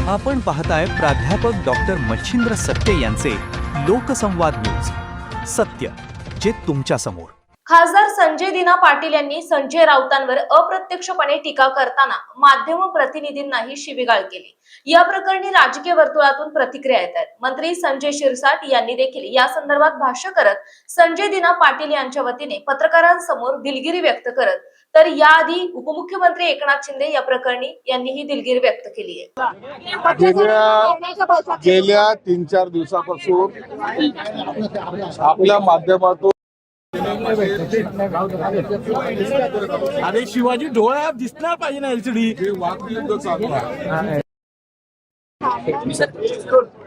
आपण पाहताय प्राध्यापक डॉक्टर मच्छिंद्र सत्य यांचे लोकसंवाद न्यूज, सत्य जे तुमच्या समोर। खासदार संजय दिना पाटील यांनी संजय राऊतांवर अप्रत्यक्षपणे टीका करताना माध्यम प्रतिनिधींनाही शिवीगाळ केली। या प्रकरणी राजकीय वर्तुळातून प्रतिक्रिया येत आहेत। मंत्री संजय शिरसाट यांनी देखील या संदर्भात भाष्य करत संजय दिना पाटील यांच्या वतीने पत्रकारांसमोर दिलगिरी व्यक्त करत, तर याआधी उपमुख्यमंत्री एकनाथ शिंदे या प्रकरणी यांनीही दिलगिरी व्यक्त केली आहे। गेल्या 3-4 दिवसापासून आपल्या माध्यमातून अरे शिवाजी डोळ्यात दिसणार पाहिजे ना एलसीडी।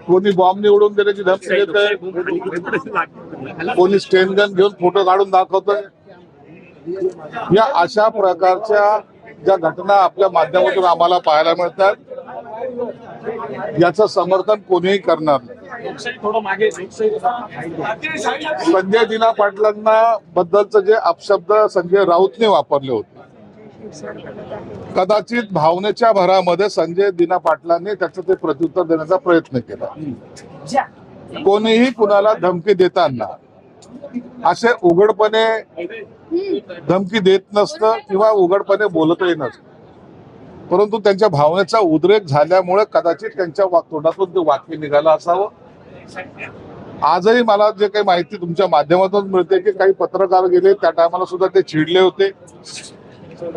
कोणी बॉम्ब निवडून देण्याची धमकी देतंय, कोणी स्टेन गन घेऊन फोटो काढून दाखवतंय। या अशा प्रकारच्या ज्या घटना आपल्या माध्यमातून आम्हाला पाहायला मिळतात, याचं समर्थन कोणीही करणार नाही। संजय दिना पाटलांना बद्दलचं जे अपशब्द संजय राऊतने वापरले होते, कदाचित भावनेच्या भरामध्ये संजय दिना पाटलांनी त्याचं ते प्रत्युत्तर देण्याचा प्रयत्न केला। कोणीही कुणाला धमकी देताना असे उघडपणे धमकी देत नसतं किंवा उघडपणे बोलतही नसतं, परंतु त्यांच्या भावनेचा उद्रेक झाल्यामुळे कदाचित त्यांच्या तोंडातून ते वाक्य निघालं असावं। आजही मला जे काही माहिती तुमच्या माध्यमातून मिळते की काही पत्रकार गेले त्या टायमाला सुद्धा ते चिडले होते।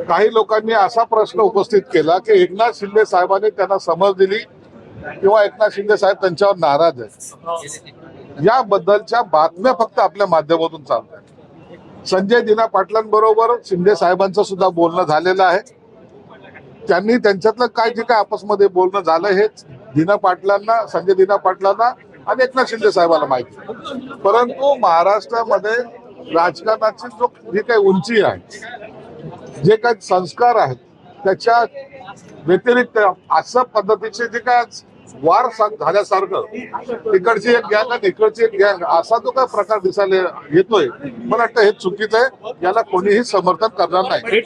काही लोकांनी असा प्रश्न उपस्थित केला की एकनाथ शिंदे साहेबांनी त्यांना समज दिली किंवा एकनाथ शिंदे साहेब त्यांच्यावर नाराज आहेत। याबद्दलच्या बातम्या फक्त आपल्या माध्यमातून चालत आहेत। संजय दिना पाटलांबरोबर शिंदे साहेबांचं सुद्धा बोलणं झालेलं आहे। त्यांनी त्यांच्यातलं काय जे काय आपसमध्ये बोलणं झालं हे दिना पाटलांना, संजय दिना पाटलांना आणि एकनाथ शिंदे साहेबांना माहिती। परंतु महाराष्ट्रामध्ये राजकारणाची जी काही उंची आहे, जे काही संस्कार आहेत, त्याच्या व्यतिरिक्त अशा पद्धतीचे जे काय वार झाल्यासारखं इकडची एक गँग आणि इकडची एक गँग असा जो काय प्रकार दिसायला येतोय, मला वाटतं हे चुकीचं आहे। याला कोणीही समर्थन करणार नाही।